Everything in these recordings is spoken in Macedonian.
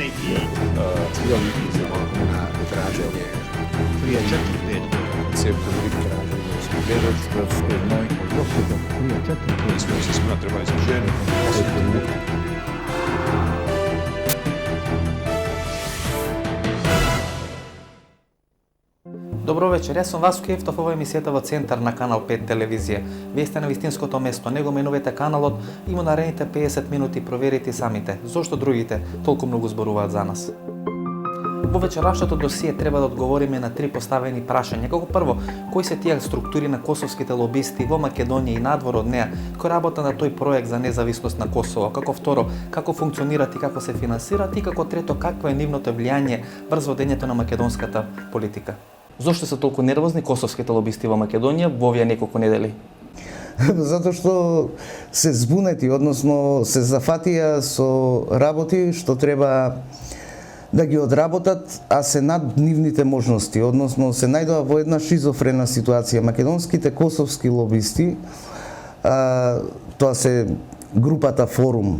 i na traženje prije 4-5 godina. Церква Велика гледат в едной Господа, прije 4-5 Smo se smatrali za ženu. Добро вечер, јас сум Васко Ефтов, ова е емисијата во Центар на Канал 5 телевизија. Вие сте на вистинското место, не го менувате каналот и му наредните 50 минути проверите самите. Зошто другите толку многу зборуваат за нас? Во вечерашното досие треба да одговориме на 3 поставени прашања. Како прво, кои се тие структури на косовските лобисти во Македонија и надвор од неа, кои работа на тој проект за независност на Косово? Како второ, како функционират и како се финансират? И како трето, какво е нивното влијание врз водењето на македонската политика? Зошто се толку нервозни косовските лобисти во Македонија во овие неколку недели? Затоа што се збунети, односно се зафатија со работи што треба да ги одработат, а се над нивните можности, односно се најдоа во една шизофрена ситуација. Македонските косовски лобисти, тоа се групата Форум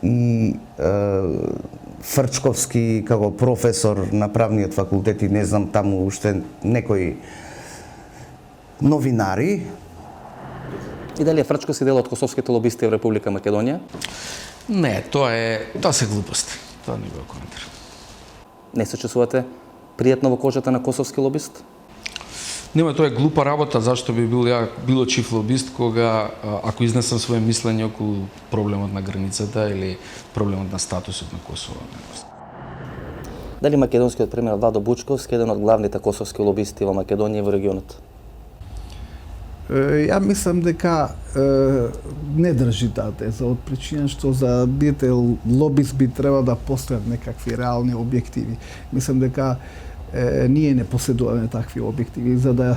и Фрчковски како професор на правниот факултет и не знам таму уште некои новинари. И дали е Фрчковски дел од косовските лобисти во Република Македонија? Не, тоа се глупости. Тоа не го коментирам. Не се чувствувате пријатно во кожата на косовски лобист? Нема, тоа е глупа работа, зашто би бил ја било чиф лобист кога ако изнесам свое мислење околу проблемот на границата или проблемот на статусот на Косово. Дали македонскиот премиер Владо Бучковски е еден од главните косовски лобисти во Македонија и во регионот? Ја мислам дека не држи таа теза од причина што за бидете лобист би треба да постојат некакви реални објективи. Мислам дека ние не поседуваме такви објективи за да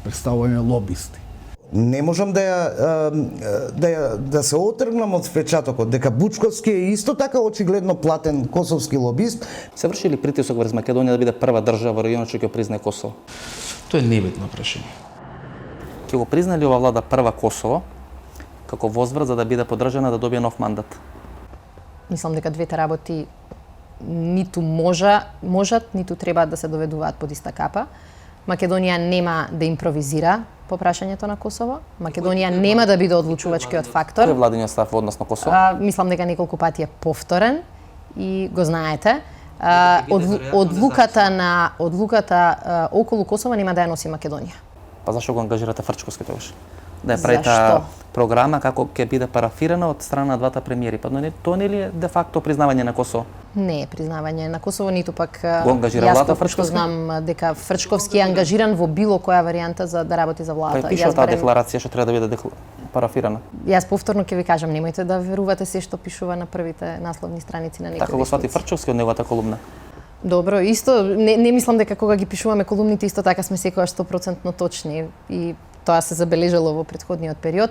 представуваме лобисти. Не можам да се отргнам од впечатокот дека Бучковски е исто така очигледно платен косовски лобист. Се врши ли притисок врз Македонија да биде прва држава во регионот што ќе признае Косово? Тоа е небитно прашање. Ќе го призна ли ова влада прва Косово како возврат за да биде поддржана да добие нов мандат? Мислам дека двете работи ниту можат, ниту треба да се доведуваат под иста капа. Македонија нема да импровизира по прашањето на Косово. Македонија нема да биде одлучувачкиот фактор. Кој е владиниот став во однос на Косово? Мислам дека неколку пати е повторен и го знаете. Одлуката околу Косово нема да ја носи Македонија. Па зашто го ангажирате Фрчковски тогаш? Да ја прави таа програма како ќе биде парафирана од страна на двата премиери. Па тоа нели е де факто признавање на Косово? Не е признавање на Косово, ниту пак го ангажира влада Фрчковски. Знам дека Фрчковски е ангажиран во било која варијанта за да работи за влада. Па пише таа декларација што треба да биде парафирана. Јас повторно ќе ви кажам, немојте да верувате се што пишува на првите насловни страници на некои. Така го свати Фрчковски од неговата колумна. Добро, исто не мислам дека кога ги пишуваме колумните исто така сме секогаш 100% точни и тоа се забележало во претходниот период.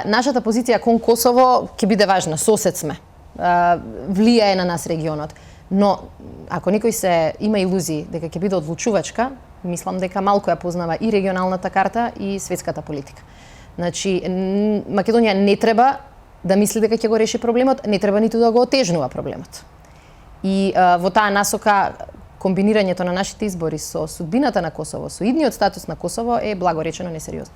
Нашата позиција кон Косово ќе биде важна, сосед сме. Влијае на нас регионот. Но ако некој се има илузии дека ќе биде одлучувачка, мислам дека малку ја познава и регионалната карта и светската политика. Значи Македонија не треба да мисли дека ќе го реши проблемот, не треба ниту да го отежнува проблемот. И во таа насока комбинирањето на нашите избори со судбината на Косово, со идниот статус на Косово е благо речено несериозно.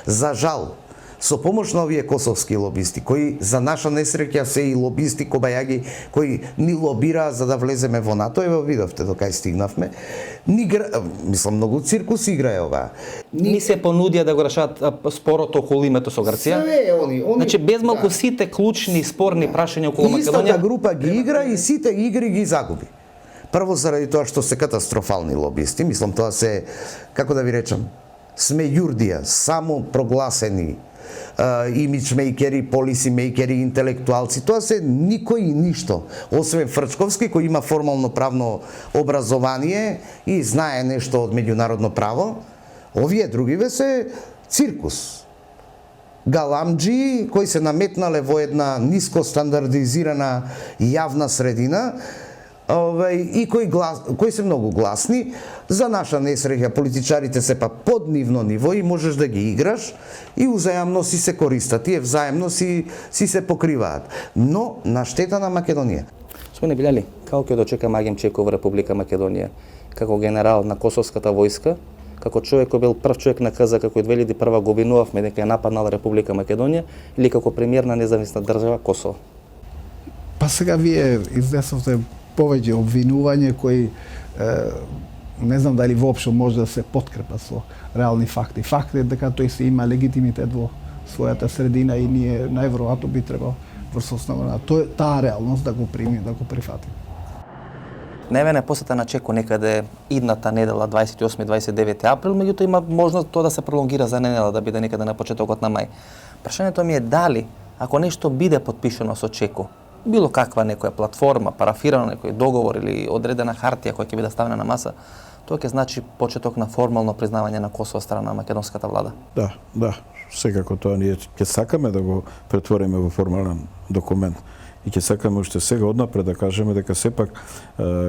За жал, со помош на овие косовски лобисти, кои за наша несреќа се и лобисти кобајаги, кои ни лобираа за да влеземе во НАТО, ево видовте до кај стигнавме, мислам многу циркус играе ова. Ни се понудија да го решат спорот околу името со Грција. Значи без малку сите клучни спорни прашања околу Македонија. Истата група ги игра и сите игри ги загуби. Прво заради тоа што се катастрофални лобисти, мислам тоа се, како да ви речам, сме јурдија, само прогласени имиджмейкери, полисимейкери, интелектуалци, тоа се никој и ништо, освен Фрчковски кој има формално правно образование и знае нешто од меѓународно право. Овие другиве се циркус. Галамџи кои се наметнале во една ниско стандардизирана јавна средина, и кои се многу гласни. За наша несреќа политичарите се па под нивно ниво и можеш да ги играш и узајамно си се користат, тие взаемно си се покриваат. Но на штета на Македонија. Господине Билјали, како ќе дочека Магем Чеков во Република Македонија, како генерал на косовската војска, како човек кој бил прв човек на КЗ кој 2001 го обвинувавме дека е нападнал Република Македонија, или како премиер на независна држава Косово? Па сега вие изнесовте повеќе обвинување кои не знам дали воопшто може да се подкрепа со реални факти. Факт е дека тој се има легитимитет во својата средина и ние најверојатно би требало врз основа на таа реалност да го примиме, да го прифатиме. Најавена посета на Чеко некаде идната недела 28-29 април, меѓутоа има можност тоа да се пролонгира за недела, да биде некаде на почетокот на мај. Прашањето ми е дали, ако нешто биде потпишано со Чеко, било каква некоја платформа, парафирано некој договор или одредена хартија која ќе биде ставена на маса, тоа ќе значи почеток на формално признавање на Косово од страна на македонската влада. Да, секако тоа ние ќе сакаме да го претвориме во формален документ. И ќе сакаме уште сега однапред да кажеме дека сепак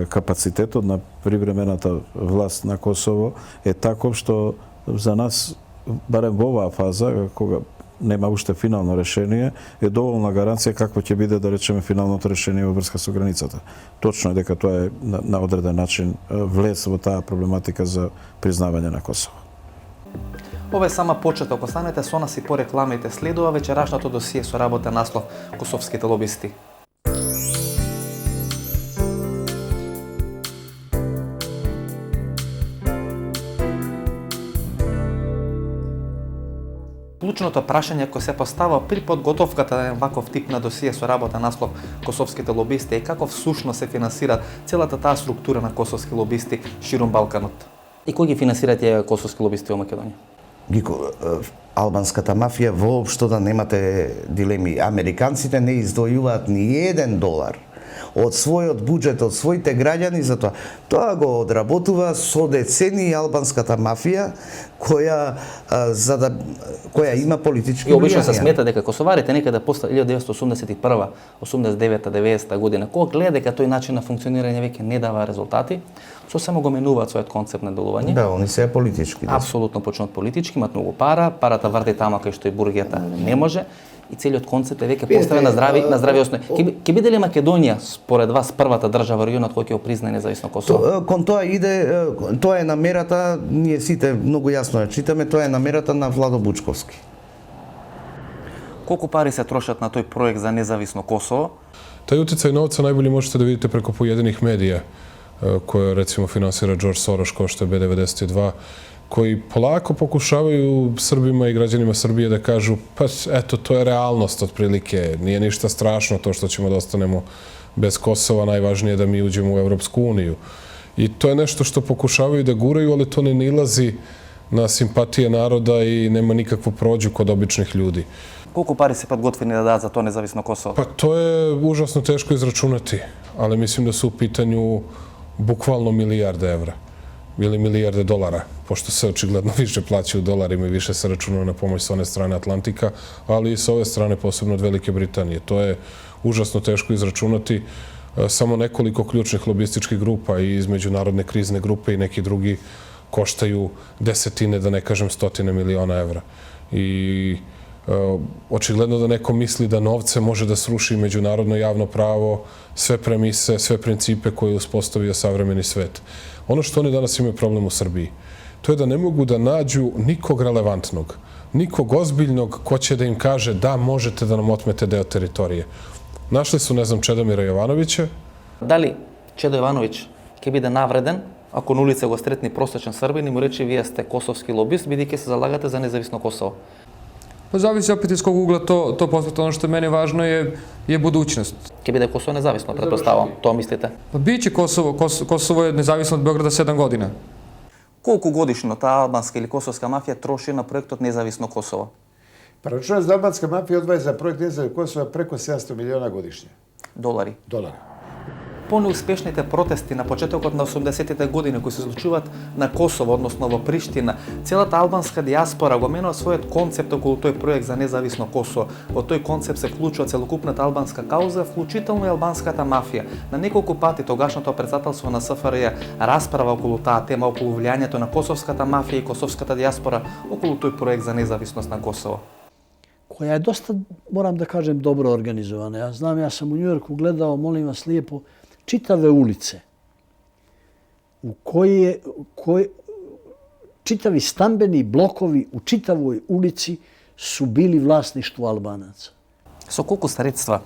капацитетот на привремената власт на Косово е таков што за нас, барем во оваа фаза, кога нема уште финално решение, е доволна гаранција какво ќе биде, да речеме, финалното решение во врска со границата. Точно е дека тоа е на одреден начин влез во таа проблематика за признавање на Косово. Ова е сама почеток, останете со нас и по рекламите. Следува вечерашното досие со работен наслов Косовските лобисти. Клучното прашање кој се постава при подготовката на ваков тип на досие со работен наслов Косовските лобисти е како всушност се финансира целата таа структура на косовски лобисти ширум Балканот. И кој ги финансира тие косовски лобисти во Македонија? Албанската мафија воопшто да немате дилеми. Американците не издвојуваат ни $1 од својот буџет, од своите граѓани за тоа. Тоа го одработува со децени албанската мафија која има политички влијанија. И обично се смета дека косоварите некаде после 1981, 89, 90 година, кога гледа дека тој начин на функционирање веќе не дава резултати, сосема го менуваат својот концепт на делување. Да, они се политички. Апсолутно почнуваат политички, имаат многу парата врти тама кај што и бургијата не може. И целиот концепт е веќе поставен на здрави основи. Ќе биде ли Македонија според вас првата држава во регионот која ќе го признае независно Косово? Кон тоа иде, тоа е намерата, ние сите многу јасно ја читаме, тоа е намерата на Владо Бучковски. Колку пари се трошат на тој проект за независно Косово? Тај утицај новца најбоље можете да видите преку појединих медија, која рецимо финансира Џорџ Сорош, кој што е B92, кои полако покушавају Србима и граѓанима Србија да кажу па ето тоа е реалност отприлике, nije ништа страшно тоа што ćemo да останемо без Косова, најважније е да ми уđemo у Европску унiju. И тоа е нешто што покушавају да гурају, али тоа не наилази на симпатија народа и нема никакво проđu код обичних људи. Колку пари се подготвени да дадат за тоа независно Косово? Па тоа е ужасно тешко израчунати, али мислим да се у питању буквално милијарде евра или милијарде долара, пошто се очигледно више плаќа у доларима и више се рачунува на помоќ со оне стране Атлантика, али и со ове стране, посебно од Велике Британije. Тоа е ужасно тешко израчунати. Само неколико клjučnih лобистичкih група и iz međunarodne krizne grupe i neki drugi koštaju desetine, da ne kažem stotine miliona evra. I očigledno da neko misli da novce može da sruši međunarodno javno pravo, sve premise, sve principe koje je uspostavio savremeni svet. Ono što oni danas imaju problem u Srbiji, to je da ne mogu da nađu nikog relevantnog, nikog ozbiljnog ko će da im kaže da možete da nam otmete deo teritorije. Našli su, ne znam, Čedomira Jovanovića. Da li Čedo Jovanović ќе биде навреден ако на улица го сретни просечен србин и му рече вие сте косовски лобист, бидејќи се залагате за независно Косово? Па зависи опет из ког угла то посмета. Оно што мене важно je budućnost. Ќе биде Косово независно, претпоставам, тоа мислите? Па биće Kosovo je nezavisno od Beograda 7 godina. Колку годишно таа албанска или косовска мафија троши на проектот Независно Косово? Прарачунат за албанска мафија одваја за проект Независно Косово преку 700 милиона годишње. Долари. По-неуспешните протести на почетокот на 80-тите години кои се случуваат на Косово, односно во Приштина, целата албанска диаспора го менува својот концепт околу тој проект за независно Косово. Во тој концепт се вклучува целокупната албанска кауза, вклучително и албанската мафија. На неколку пати тогашното претседателство на СФРЈ расправа околу таа тема, околу влијањето на косовската мафија и косовската диаспора околу тој проект за независност на Косово. Која е доста, морам да кажем, добро организована. Јас знам, јас сам у Њујорку гледал, молим вас лијепо, читаве улице у читави стамбени блокови у читавој улици су били власништво Албанаца. Со колку средства?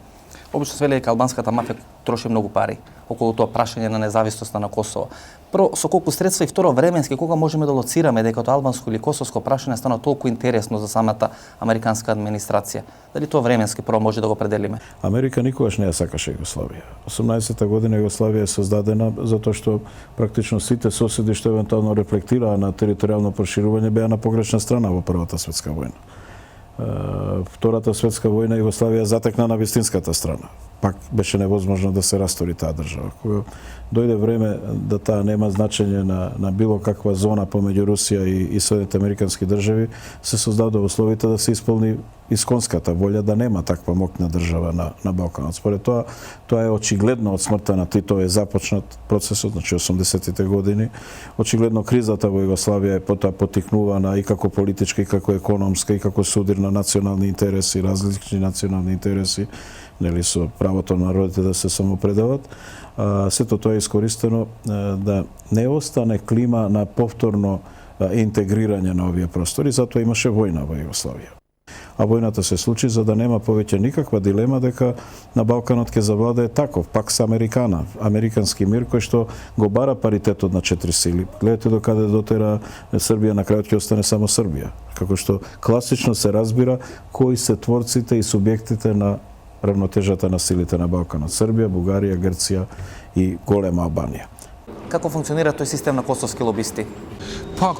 Обично се вели дека албанската мафија троши многу пари околу тоа прашање на независноста на Косово. Прво, со колку средства и второ временски, кога можеме да лоцираме дека тоа албанско или косовско прашање стана толку интересно за самата американска администрација? Дали тоа временски прво може да го определиме? Америка никогаш не ја сакаше Југославија. 18-та година Југославија е создадена затоа што практично сите соседи што евентуално рефлектираа на територијално проширување беа на погрешна страна во Првата светска војна. Втората светска војна Југославија затекна на вистинската страна. Пак беше невозможно да се растори таа држава. Кога дојде време да таа нема значење на било каква зона помеѓу Русија и Соединетите американски држави, се создадоа условите да се исполни исконската волја да нема таква моќна држава на Балканот. Според тоа е очигледно од смртта на Тито е започнат процесот, значи 80-тите години. Очигледно кризата во Југославија е потоа потикнувана и како политичка, и како економска, и како судир на национални интереси, различни национални интереси, нели со правото на народите да се самоопределат. Сето тоа е искористено да не остане клима на повторно интегрирање на овие простори, затоа имаше војна во Југославија. А војната се случи за да нема повеќе никаква дилема дека на Балканот ќе завладее таков, пакс американа, американски мир кој што го бара паритетот на 4 сили. Гледате докаде дотера Србија, на крајот ќе остане само Србија. Како што класично се разбира кои се творците и субјектите на равнотежата на силите на Балканот. Србија, Бугарија, Грција и голема Албанија. Како функционира тој систем на косовски лобисти? Па,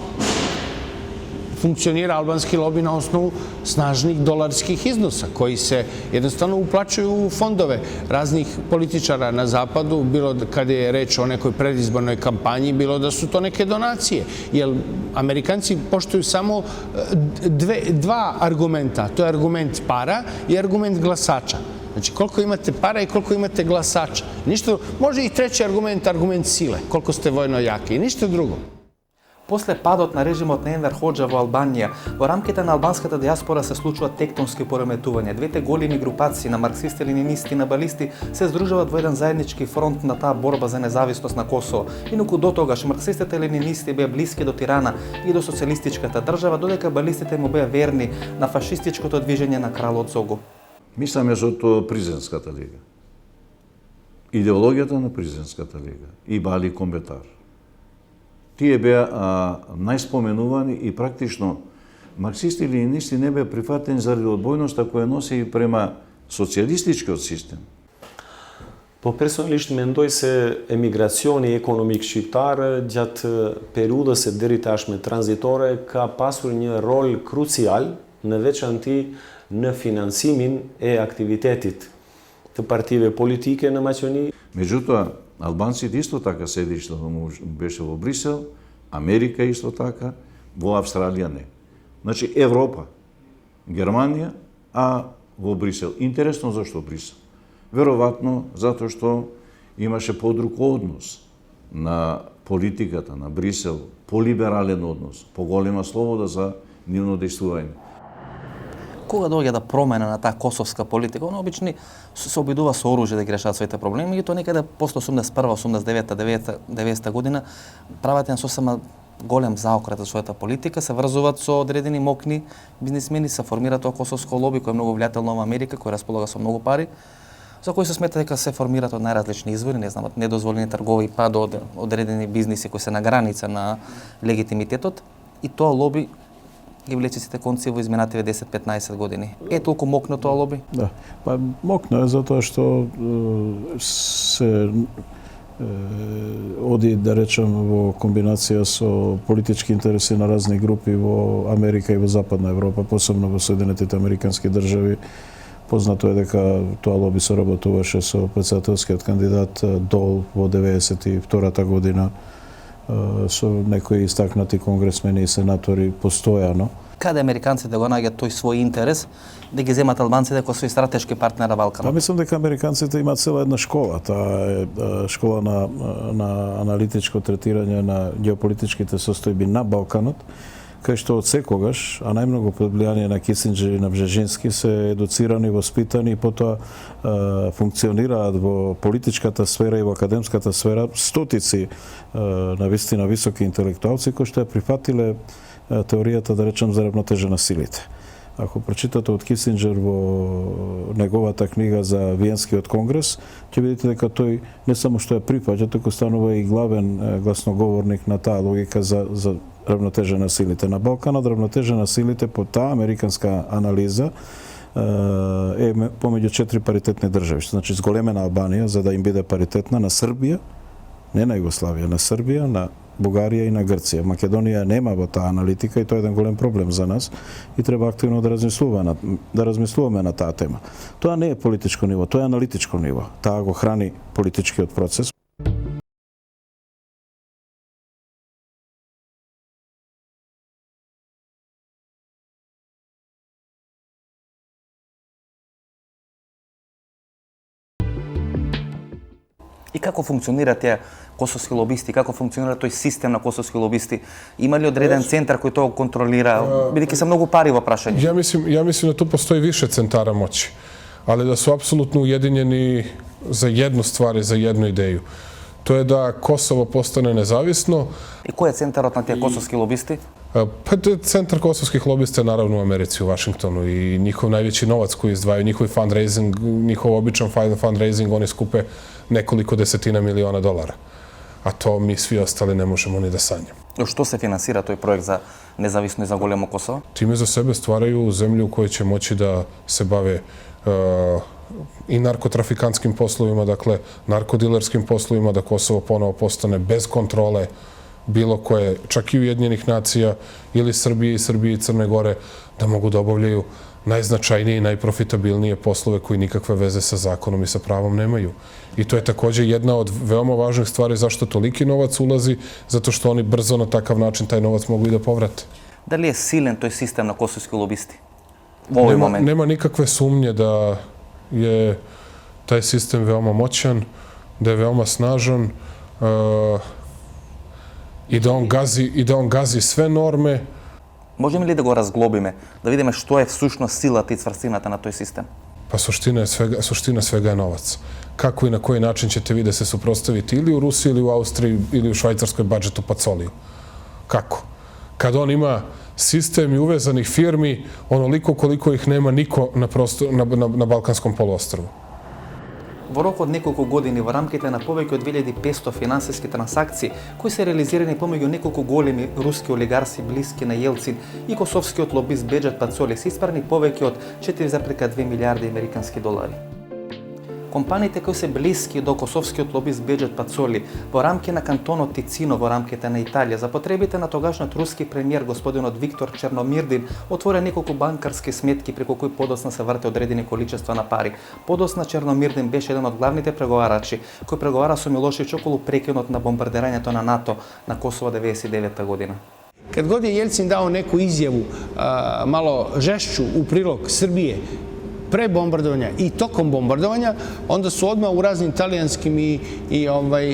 функционира албански лоби на основу снажних доларских износа, кои се едноставно уплачуju у фондове разних политичара на западу, било каде е реч о некој предизборној кампањи, било да су то неке донације. Јер американци поштуju само два аргумента. Тоа е аргумент пара и аргумент гласача. Значи, колко имате пара и колко имате гласача. Ништо, може и трети аргумент, аргумент силе, колко сте војно јаки и ништо друго. После падот на режимот на Енвер Хоџа во Албанија, во рамките на албанската диаспора се случуваат тектонски пореметувања. Двете големи групации на марксисти, ленинисти и набалисти се здружуваат во еден заеднички фронт на таа борба за независност на Косово. Инаку до тогаш марксистите и ленинисти беа блиски до Тирана и до социјалистичката држава, додека балистите му беа верни на фашистичкото движење на кралот Зого. Мисламе за Призренската лига. Идеологијата на Призренската лига и Бали Комбетар. Тие беа најспоменувани и практично марксисти и ленинисти не беа прифатени заради одбојноста која носи и према социјалистичкиот систем. Po personalisht mendoj se emigracioni ekonomik shqiptar gjatë periudhës së deri tashme tranzitore ka pasur një rol krucial në veçanti në financimin e aktivitetit të partive politike në Maqedoni. Меѓутоа, албанците исто така седиштето му беше во Брисел, Америка исто така, во Австралија не. Значи Европа, Германија, а во Брисел. Интересно зашто Брисел? Веројатно затоа што имаше подруг однос на политиката на Брисел, полиберален однос, поголема слобода за нивно дејствување. Кога доаѓа да промена на таа косовска политика, она обични се обидува со оружје да ги решаваат своите проблеми, меѓутоа некаде после 81, 89, 90 година прават еден сосема голем заокрет за својата политика, се врзуваат со одредени мокни бизнисмени, се формира тоа косовско лоби кој е многу влијателно во Америка, кој располага со многу пари, за кои се смета дека се формираат од најразлични извори, не знам, од недозволени тргови па до одредени бизниси кои се на граница на легитимитетот, и тоа лоби ги влече сите конци во изминативе 10-15 години. Е толку мокно тоа лоби? Да, па мокно е затоа што се оди, да речем, во комбинација со политички интереси на разни групи во Америка и во Западна Европа, посебно во Соединетите американски држави. Познато е дека тоа лоби соработуваше со претседателскиот кандидат Дол во 92-та година, со некои истакнати конгресмени и сенатори постојано. Каде американците го наѓаат тој свој интерес да ги земат албанците како свој стратешки партнер на Балканот? Па мислам дека американците имаат цела една школа. Таа е школа на аналитичко третирање на геополитичките состојби на Балканот, кај што од секогаш, а најмногу под влијание на Кисинџер и на Бжежински, се едуцирани, воспитани и потоа функционираат во политичката сфера и во академската сфера стотици навистина високи интелектуалци кои што ја прифатиле теоријата, да речем, за равнотежа на силите. Ако прочитате од Кисинџер во неговата книга за Виенскиот конгрес, ќе видите дека тој не само што ја прифаќа, туку станува и главен гласноговорник на таа логика за равнотежа на силите. На Балканот равнотежа на силите по таа американска анализа е помеѓу 4 паритетни држави. Значи, зголемена Албанија, за да им биде паритетна, на Србија, не на Југославија, на Србија, на Бугарија и на Грција. Македонија нема во таа аналитика и тоа е еден голем проблем за нас и треба активно да размислуваме на таа тема. Тоа не е политичко ниво, тоа е аналитичко ниво. Таа го храни политичкиот процес. И како функционира тие косовски лобисти, како функционира тој систем на косовски лобисти? Има ли одреден центар кој тоа контролира? Бидејќи се многу пари во прашање. Ја мислим да ту постои више центара моќи, али да су апсолутно уединjeni за едну ствар и за едну идеју. Тоа е да Косово постане независно. И кој е центарот на тие косовски лобисти? Центар косовских лобиста е наравно у Америци, у Вашингтону и njihov највеći novac кој издвају, njihov fundraising, njihov обичан fundraising, они скупе nekoliko desetina miliona dolara. A to mi svi ostali ne možemo ni da sanjamo. Што се финансира тој проект за независно и за големо Косово? Time za sebe stvaraju zemlju u kojoj će moći da se bave i narkotrafikanskim poslovima, dakle narkodilerskim poslovima, da Kosovo ponovo postane bez kontrole bilo koje, čak i Ujedinjenih nacija ili Srbije i Crne Gore, da mogu da obavljaju najznačajnije i najprofitabilnije poslove koji nikakve veze sa zakonom i sa pravom nemaju. I to je takođe jedna od veoma važnih stvari zašto toliki novac ulazi, zato što oni brzo na takav način taj novac mogu i da povrate. Da li je silen тој систем на косовски лобисти во овој момент? Nema nikakve sumnje da je taj sistem veoma moćan, da je veoma snažan i da on gazi sve norme. Можеме ли да го разглобиме, да видиме што е всушност силата и цврстината на тој систем? Pa suština svega je novac. Kako i na koji način ćete vi da se suprotstaviti ili u Rusiji, ili u Austriji, ili u švajcarskoj budžetu Pacoliju? Kako? Kad on ima sistem i uvezanih firmi, onoliko koliko ih nema niko na Balkanskom poluostrvu. Во рок од неколку години во рамките на повеќе од 2500 финансиски трансакции кои се реализирани помеѓу неколку големи руски олигарси блиски на Јелцин и косовскиот лобист Беџет Пацоли се испарни повеќе од 4,2 милиарди американски долари. Компаниите кои се блиски до косовскиот лобист Беџет Пацоли во рамки на кантонот Тицино во рамките на Италија за потребите на тогашниот руски премиер господинот Виктор Черномирдин отворе неколку банкарски сметки преку кои подоцна се врте одредени количества на пари. Подоцна Черномирдин беше еден од главните преговарачи кој преговара со Милошевиќ околу прекинот на бомбардирањето на НАТО на Косово 99 година. Kad god je Jelcin dao neku izjavu malo žešću u prilog Srbije pre bombardovanja i tokom bombardovanja, onda su odmah u raznim talijanskim i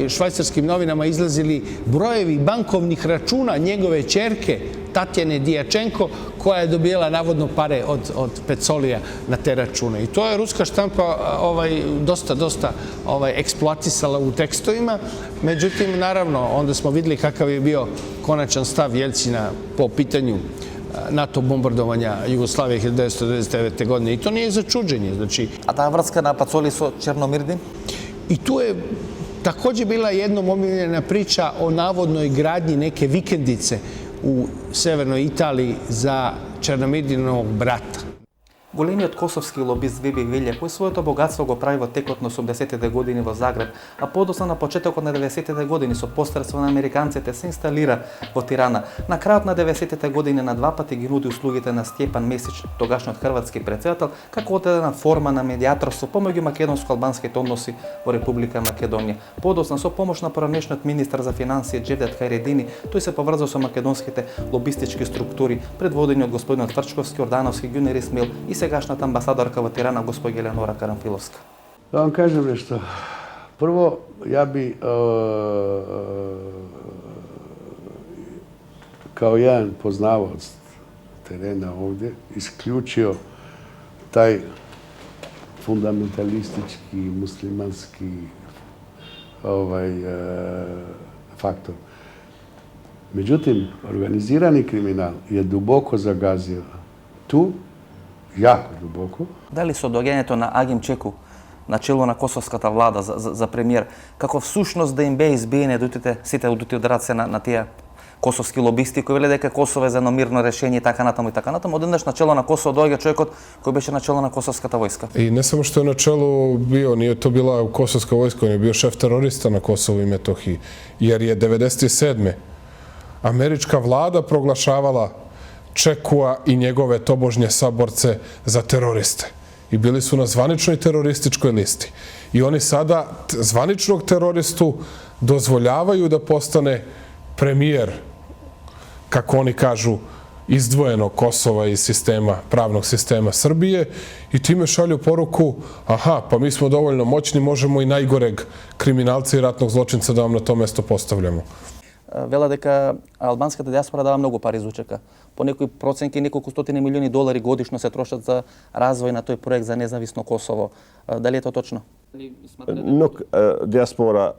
švajcarskim novinama izlazili brojevi bankovnih računa njegove ćerke Tatjane Dijačenko, koja je dobijela navodno pare od Pecolija na te račune. I to je ruska štampa dosta eksploatisala u tekstovima. Međutim, naravno, onda smo videli kakav je bio konačan stav Jelcina po pitanju NATO bombardovanja Jugoslavije 1999. godine. I to nije za čuđenje. A ta vrska na Pacoli со Черномирдин? I tu je takođe bila jednom omiljena priča o navodnoj gradnji neke vikendice u severnoj Italiji za Черномирдиновog brata. Големиот косовски лобист Веби Велја, кој своето богатство го прави во текот на 80-те години во Загреб, а подоцна на почетокот на 90-те години со посредство на американците се инсталира во Тирана. На крајот на 90-те години на два пати ги нуди услугите на Стјепан Месич, тогашниот хрватски претседател, како одредена форма на медијаторство помеѓу македонско-албанските односи во Република Македонија. Подоцна со помош на поранешниот министар за финансии Џевдет Хајредини, тој се поврзал со македонските лобистички структури, предводени од господинот Тврчковски, Ордановски, Ѓунер Исмаил и сегашната амбасадорка во Тирана, госпоѓа Елеонора Карамфиловска. Да вам кажем нешто. Прво, ја би kao jedan poznavac terena ovdje isključio taj fundamentalistički, muslimanski faktor. Međutim, organizirani kriminal je duboko zagazio tu, jako duboko. Дали со доаѓањето на Агим Чеку на чело на косовската влада за премиер, како всушност да им бе избиени сите одути од раце на тие косовски лобисти кои веле дека Косово е за едно мирно решение и така натаму, одеднаш на чело на Косово доаѓа човекот кој беше на чело на косовската војска. И не само што е на чело био, nije to bila kosovska vojska, on je bio šef terorista na Kosovu i Metohiji, jer je 97. američka vlada proglašavala Čekua i njegove tobožnje saborce za teroriste. I bili su na zvaničnoj terorističkoj listi. I oni sada zvaničnog teroristu dozvoljavaju da postane premijer, kako oni kažu, izdvojenog Kosova iz sistema, pravnog sistema Srbije i time šalju poruku, aha, pa mi smo dovoljno moćni, možemo i najgoreg kriminalca i ratnog zločinca da vam na to mesto postavljamo. Вела дека албанската диаспора дава многу пари за УЧК. По некои проценки неколку стотини милиони долари годишно се трошат за развој на тој проект за независно Косово. Дали е тоа точно? Nuk diaspora,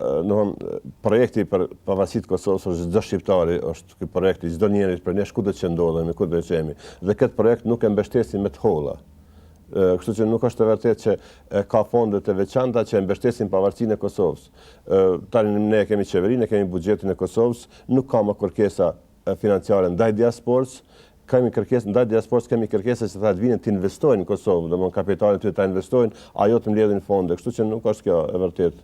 projekti për pavarësitë Kosovës çdo shqiptari është ky projekt i çdo njerit për ne kudo që ndodhemi, kudo që jemi. Dhe këtë projekt nuk e mbështesin me të holla. Kështu që nuk është e vërtetë që ka fonde të veçanta që e mbështesin pavarësinë e Kosovës. Tani ne kemi qeverinë, ne kemi buxhetin e Kosovës, nuk ka më kërkesa financiare ndaj diasporës. Ndaj diasporës kemi kërkesa që ta vinë të investojnë në Kosovë, domthonë kapitalin të ta investojnë, ajo të mbledhin fonde. Kështu që nuk është kjo e vërtetë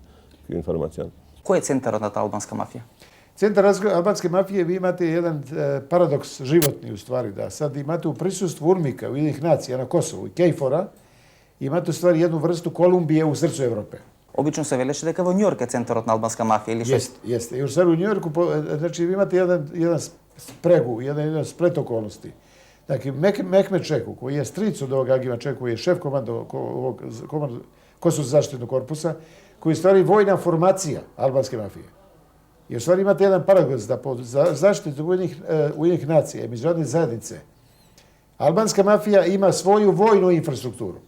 ky informacion. Кој е центарот на таа албанска мафија? Centar albanske mafije, vi imate jedan paradoks životni u stvari, da sad imate u prisustvu UNMIK-a, Ujedinjenih nacija na Kosovu i KFOR-a, imate u stvari jednu vrstu Kolumbije u srcu Evrope. Обично се велеше дека во Њујорк е центарот на албанска мафија или што? Jeste. I u stvari u Njujorku, znači vi imate jedan spregu, jedan splet okolnosti. Dakle, Mehmet Čeku, koji je stric od ovog Agima Čeku, koji je šef Kosovskog zaštitnog korpusa, koji je u stvari vojna formacija albanske mafije. I u stvari imate jedan paradoks da pod zaštitu Ujedinjenih nacija i međunarodne zajednice albanska mafija ima svoju vojnu infrastrukturu.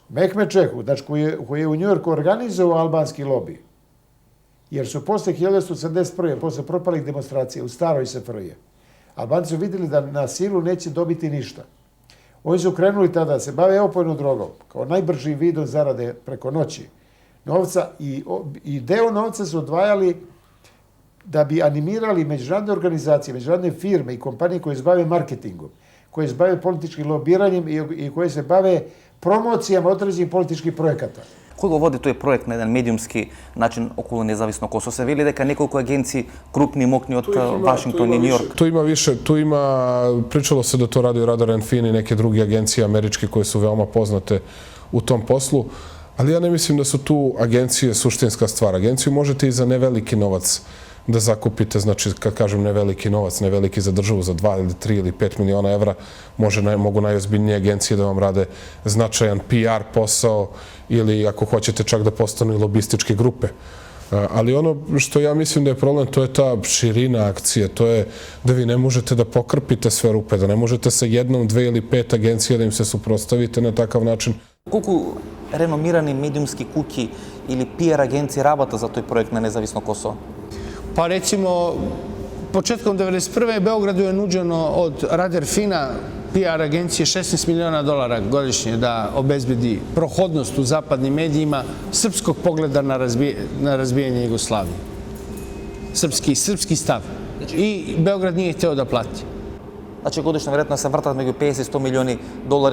Mehmet Čehu, znači koji je u Njujorku organizovao albanski lobi, jer su posle 1971. posle propalih demonstracija u staroj SFRJ, Albanci su vidjeli da na silu neće dobiti ništa. Oni su krenuli tada da se bave opojnom drogom, kao najbrži vidom zarade preko noći novca i deo novca su odvajali da bi animirali međunarodne organizacije, međunarodne firme i kompanije koje se bave marketingom, koje se bave političkim lobiranjem i koje se bave promocijama određenih političkih projekata. Кој го води тој проект на еден медиумски начин околу независно Косово? Се вели дека неколку агенции крупни мокни од Вашингтон и Њујорк. Tu ima, pričalo se da to radi Radar and Fin i neke druge agencije američke koje su veoma poznate u tom poslu, ali ja ne mislim da su tu agencije suštinska stvar. Agenciju možete i za neveliki novac da zakupite, znači kad kažem neveliki novac, neveliki za državu, za 2 ili 3 ili 5 miliona evra, mogu najozbiljnije agencije da vam rade značajan PR posao ili ako hoćete čak da postanu i lobističke grupe. Ali ono što ja mislim da je problem, to je ta širina akcije, to je da vi ne možete da pokrpite sve rupe, da ne možete sa jednom, 2 ili 5 agencija da im se suprotstavite na takav način. Колку реномирани медиумски куќи или PR агенции работа за тој проект на независно Косово? Pa recimo, početkom 1991. Beogradu je nuđeno od Radar Fina PR agencije $16 miliona godišnje da obezbedi prohodnost u zapadnim medijima srpskog pogleda na razbijanje Jugoslavije. Srpski stav. I Beograd nije hteo da plati. Значи годишно веројатно се вртат меѓу 50 и $100 милиони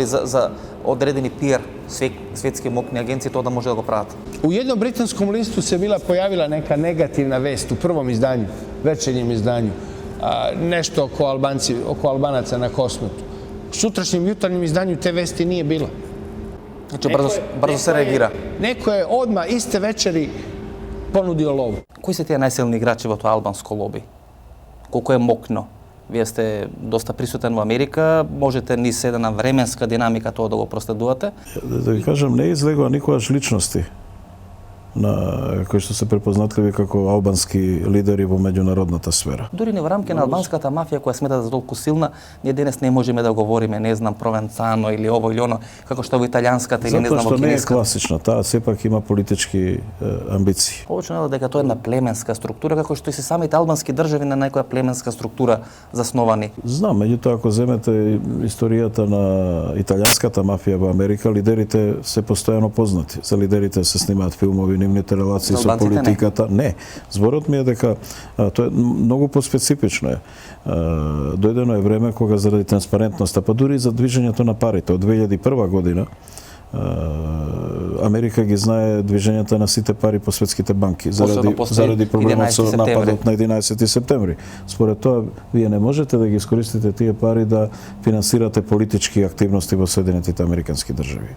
за одредени PR светски мокни агенции тоа да може да го прават. U jednom britanskom listu se bila pojavila neka negativna vest u prvom izdanju, večernjem izdanju, nešto oko Albanaca na Kosmetu. U sutrašnjem jutarnjem izdanju te vesti nije bilo. Znači brzo se reagira. Neko je odmah iste večeri ponudio lovu. Кои се тие најсилни играчи во тоа албанско лоби? Колку е мокно? Вие сте доста присутен во Америка, можете низ една временска динамика тоа да го проследувате? Да ви кажам, не излегува никогаш личности. кои што се препознатливи како албански лидери во меѓународната сфера. Дури не во рамки на албанската мафија која смета за толку силна, ние денес не можеме да говориме, не знам, Провенцано или ово или оно, како што во италијанската или не знам во кинеската. Затоа што не е кинеската. класична, таа сепак има политички амбиции. Повеќе дека тоа е една племенска структура, како што и се самите албански држави на некоја племенска структура засновани. Знам, меѓутоа ако земете историјата на италијанската мафија во Америка, лидерите се постојано познати. За лидерите се снимаат филмови, нивните релации со политиката. Не. Зборот ми е дека тоа е многу поспецифично е. Дојдено е време кога заради транспарентноста, па дури за движењето на парите од 2001 година, Америка ги знае движењата на сите пари по светските банки заради проблемот со нападот на 11 септември. Според тоа, вие не можете да ги искористите тие пари да финансирате политички активности во Соединетите Американски држави.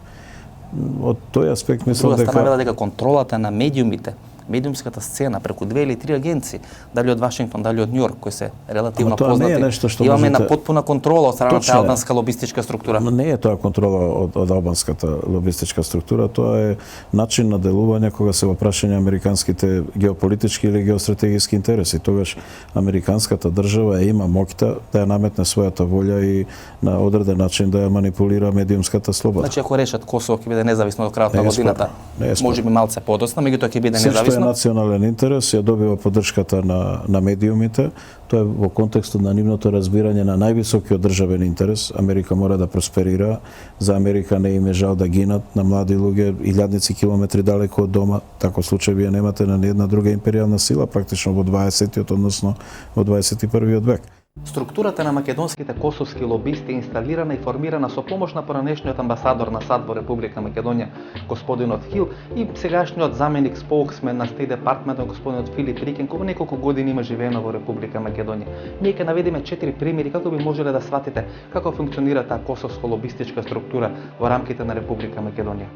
Од тој аспект мислам дека... Друга дека контролата на медиумите, медиумската сцена преку 2 или 3 агенции, дали од Вашингтон, дали од Њујорк, кои се релативно познати, имаме една потпуна контрола од страна на албанска лобистичка структура. Не е тоа контрола од албанската лобистичка структура, тоа е начин на делување кога се во прашање американските геополитички или геостратегиски интереси. Тогаш американската држава има моќта да ја наметне својата волја и на одреден начин да ја манипулира медиумската слобода. Значи ако решат Косово ќе биде независно до крајот на годината, можеби малце подоцна, меѓутоа ќе биде независно. Е национален интерес, ја добива поддршката на медиумите, тоа е во контекстот на нивното разбирање на највисокиот државен интерес. Америка мора да просперира, за Америка не им е жал да гинат на млади луѓе илјадници километри далеко од дома. Тако случај вие немате на ниедна друга империјална сила практично во 20-тиот, односно во 21-виот век. Структурата на македонските косовски лобисти е инсталирана и формирана со помош на поранешниот амбасадор на САД во Република Македонија, господинот Хил, и сегашниот заменик споуксмен на Стейт Департментот, господинот Филип Рикен, кој неколку години има живеено во Република Македонија. Ние ќе наведеме 4 примери како би можеле да сватите како функционира таа косовско-лобистичка структура во рамките на Република Македонија.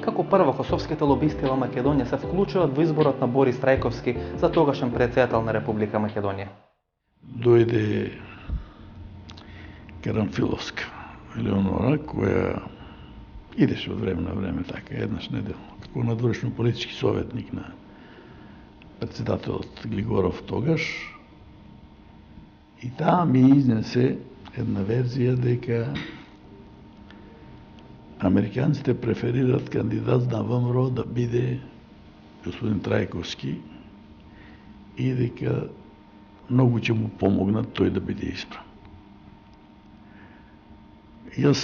Како прво, косовските лобисти во Македонија се вклучуваат во изборот на Борис Трајковски за тогашен претседател на Република Македонија. Дојде Карамфиловска, Елеонора, која идеше од време на време така, еднаш неделно, како надворешно политички советник на председателот Глигоров тогаш. И таа ми изнесе една верзија дека американците преферираат кандидат на ВМРО да биде господин Трајковски и дека многу ќе му помогнат тој да биде избран. Јас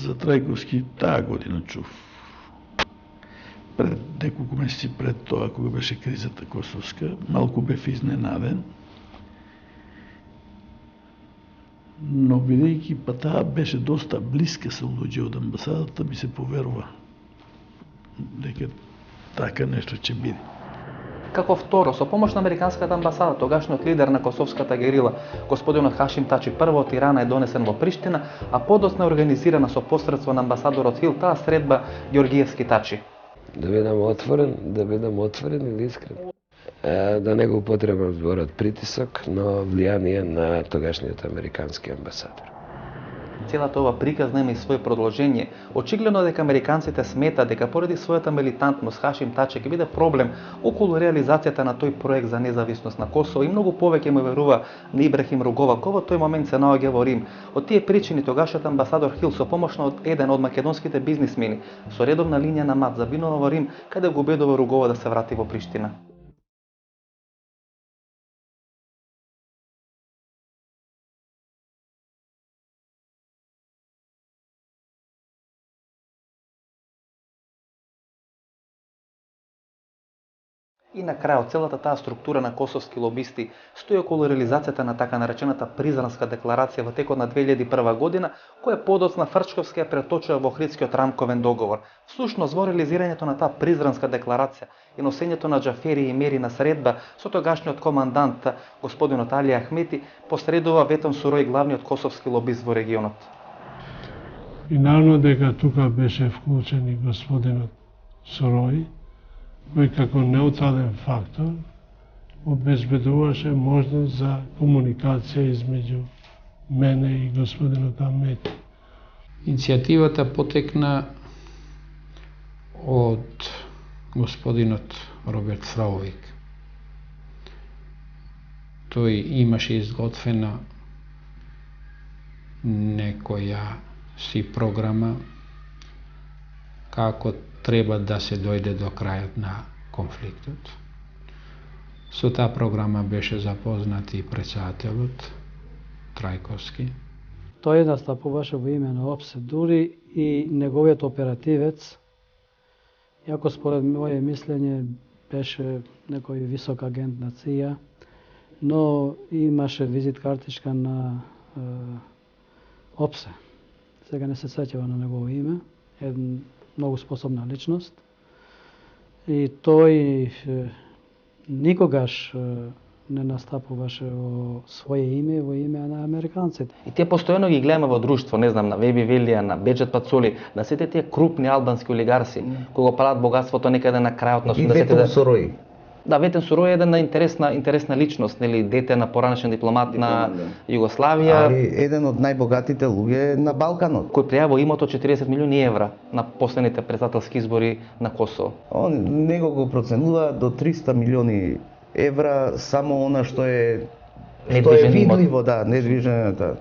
за Трајковски таа година чув. Пред неколку месеци пред тоа, кога беше кризата косовска, малку бев изненаден. Но бидејќи па таа беше доста блиска со луѓе од амбасадата, ми се поверува дека така нешто ќе биде. Како второ, со помош на американската амбасада, тогашниот лидер на косовската герила, господинот Хашим Тачи, прво од Тирана е донесен во Приштина, а подоцна е организирана со посредство на амбасадорот Хил таа средба Ѓоргиевски Тачи. Да бидам отворен или искрен. Да не го употребам зборот притисок, но влијание на тогашниот американски амбасадор. Целата ова приказна има и свој продолжение. Очигледно дека американците смета дека поради својата милитантност Хашим Тачи ќе биде проблем околу реализацијата на тој проект за независност на Косово и многу повеќе му верува на Ибрахим Ругова, кој во тој момент се наоѓа во Рим. Од тие причини тогашниот амбасадор Хил со помош на еден од македонските бизнисмени со редовна линија на МАД забинува во Рим, каде го убедува Ругова да се врати во Приштина. И на крајот, целата таа структура на косовски лобисти стои околу реализацијата на така наречената Призранска декларација во текот на 2001 година, која подоцна Фрчковски ја преточува во Охридскиот рамковен договор. Всушност, во реализирањето на таа Призранска декларација и носењето на џафери и мери на средба со тогашниот командант господинот Али Ахмети посредува Ветон Сурој, главниот косовски лобист во регионот. И наравно дека тука беше вклучен и господинот Сурој, кој како неутрален фактор обезбедуваше можност за комуникација измеѓу мене и господинот Ахмети. Иницијативата потекна од господинот Роберт Фраувик. Тој имаше изготвена некоја си програма како треба да се дојде до крајот на конфликтот. Со таа програма беше запознат и председателот Трајковски. Тој настапуваше во име на ОПСЕ, дури и неговиот оперативец, иако според моје мислење беше некој висок агент на ЦИА, но имаше визит картичка на ОПСЕ. Сега не се сеќава на негово име, една многу способна личност. И тој никогаш не настапуваше во своје име, во име на американците. И тие постојано ги гледаме во друштво, не знам, на Веби Велија, на Беџет Пацоли, на сите тие крупни албански олигарси, кои го прават богатството некаде на крајот на 80-те. И Ветен Сурој. Да, Ветен Сурој е една интересна личност, нели, дете на поранешен дипломат на Југославија. Али еден од најбогатите луѓе на Балканот. Кој пријавил имото 40 милиони евра на последните председателски избори на Косово. Он него го проценува до 300 милиони евра само она што е видливо, да, недвижената.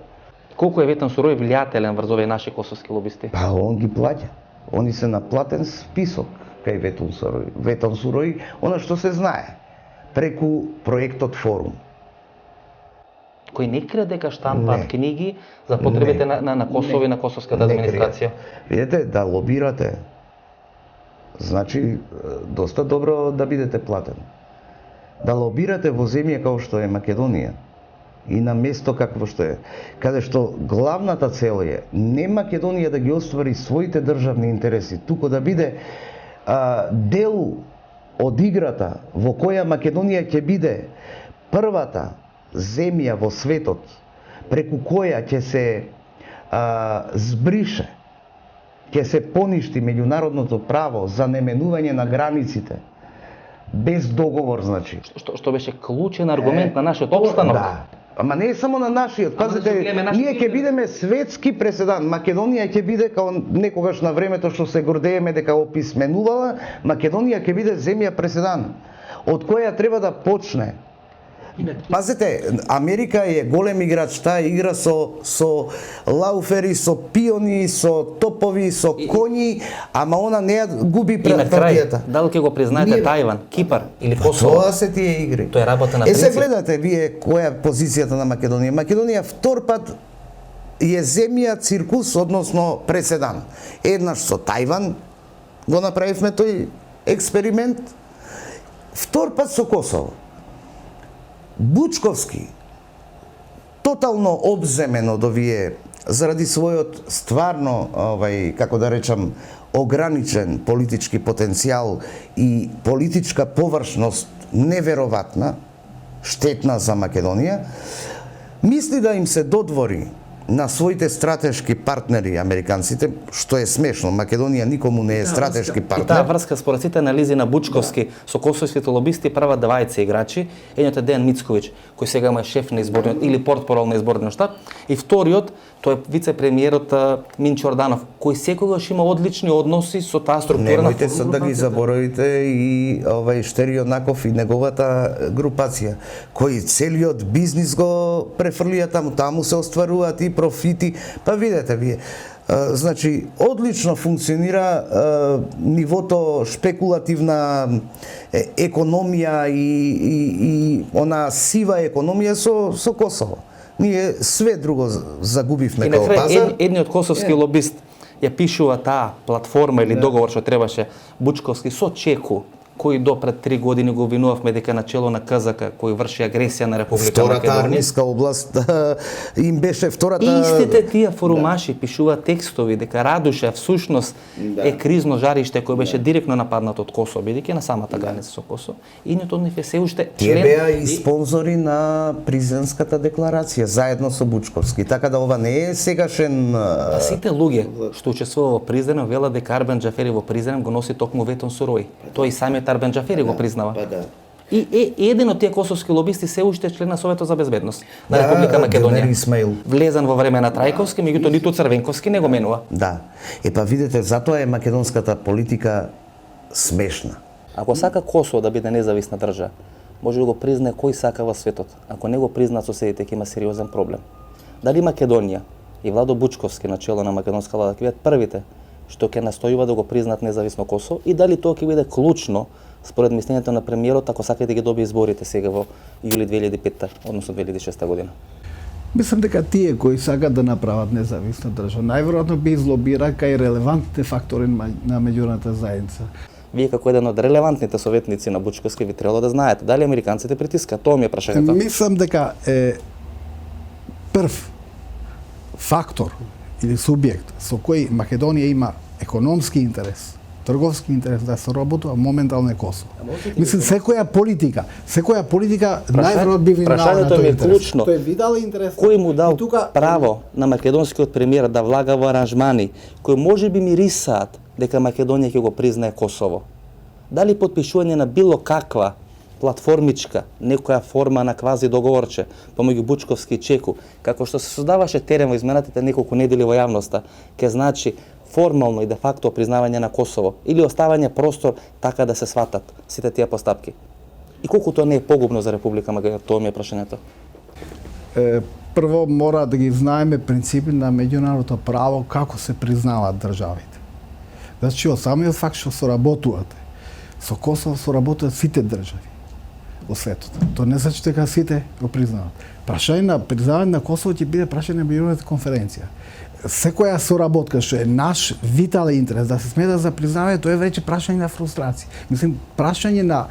Колку е Ветен Сурој влијателен врз овие наши косовски лобисти? Па он ги плаќа. Они се на платен список кај Ветен Сурој. Ветен Сурој, она што се знае преку проектот Форум. Кој не крие дека штампаат книги за потребите на Косово и на косовската администрација. Видете, да лобирате, значи доста добро да бидете платен. Да лобирате во земја како што е Македонија и на место какво што е, каде што главната цел е не Македонија да ги оствари своите државни интереси, туку да биде дел од играта во која Македонија ќе биде првата земја во светот преку која ќе се збрише, ќе се поништи меѓународното право за неменување на границите без договор, значи. Што беше клучен аргумент на нашиот опстанок. Да. Ама не е само на нашиот. Пазете, ние ќе бидеме светски преседан. Македонија ќе биде као некогаш на времето што се гордееме дека описменувала, Македонија ќе биде земја преседан, од која треба да почне. Пазете, Америка е голем играч, таа игра со лауфери, со пиони, со топови, со коњи, ама она не ја губи партијата. Дали ќе го признаете Тајван, Кипар или Косово? Тоа се тие игри. Тоа е работа на принцип. Се гледате вие која е позицијата на Македонија. Македонија втор пат е земја циркус, односно преседан. Еднаш со Тајван го направивме тој експеримент, втор пат со Косово. Бучковски, тотално обземен од овие, заради својот стварно, како да речам, ограничен политички потенцијал и политичка површност неверојатна, штетна за Македонија, мисли да им се додвори на своите стратешки партнери американците, што е смешно, Македонија никому не е стратешки партнер. И таа врска според сите анализи на Бучковски со косовските лобисти прават двајца играчи. Едниот е Дејан Мицковиќ, кој сега е шеф на изборниот или портпарол на изборниот штаб, и вториот тој е вице-премиерот Минчо Орданов, кој секогаш има одлични односи со таа структура на Немојте се да ги заборавите и Штерио Наков и неговата групација, кои целиот бизнис го префрлија таму се остваруваат и профити. Па видете вие, значи одлично функционира нивото шпекулативна економија и она сива економија со Косово. Ние све друго загубивме како пазар. Едниот косовски лобист ја пишува таа платформа или договор што требаше Бучковски со чеку, кој до пред 3 години го обвинувавме дека начело на КЗК кој врши агресија на Република Македонија. Втората армиска област им беше втората. Истите тие форумаши пишуваат текстови дека Радуша всушност е кризно жариште кој беше директно нападнат од Косово, бидејќи на самата граница со Косово. И нито нив е се уште член. Тие беа и спонзори на Призенската декларација заедно со Бучковски. Така да ова не е сегашен. Сите луѓе што учествува во Призрен велат дека Арбен Џафери во Призрен го носи токму Ветен Сурој. Тој самиот Арбен Џафери го признава. И еден од тие косовски лобисти се уште член на Советот за безбедност на Република Македонија. Влезан во време на Трајковски, меѓутоа ниту Црвенковски не го менува. Да. Па видите, затоа е македонската политика смешна. Ако сака Косово да биде независна држава, може да го признае кој сака во светот. Ако не го признаат соседите, ќе има сериозен проблем. Дали Македонија и Владо Бучковски на чело на македонска влада ќе бидат првите што ќе настојува да го признаат независно Косово и дали тоа ќе биде клучно според мислењето на премиерот ако сака да ги добие изборите сега во јули 2005, односно 2006 година? Мислам дека тие кои сакат да направат независна држава, најверојатно би излобира кај релевантните фактори на меѓународната заедница. Вие како еден од релевантните советници на Бучковски би требало да знаете дали американците притискаат. Тоа ми е прашањето. Мислам дека е прв фактор или субјект со кој Македонија има економски интерес, трговски интерес да соработува моментално е Косово. Мислам секоја политика најверојатно би винала на тој интерес. Клучно. Тој видал интерес. Кој му дал право на македонскиот премиер да влага во аранжмани кои можеби мирисаат дека Македонија ќе го признае Косово? Дали подпишување на било каква платформичка, некоја форма на квази договорче помеѓу Бучковски и Чеку, како што се создаваше терен во изминатите неколку недели во јавноста, ќе значи формално и де факто признавање на Косово или оставање простор така да се сватат сите тие постапки? И колку тоа не е погубно за Република Македонија? Тоа ми е прашањето. Прво мора да ги знаеме принципи на меѓународното право како се признаваат државите. Значи, од самиот факт што соработувате со Косово соработуваат сите држави во светот. Тоа не значи дека сите го признаваат. Прашање на признавање на Косово ќе биде прашање на меѓународната конференција. Секоја соработка што е наш витален интерес да се смета за признавање, тоа е веќе прашање на фрустрација. Мислим, прашање на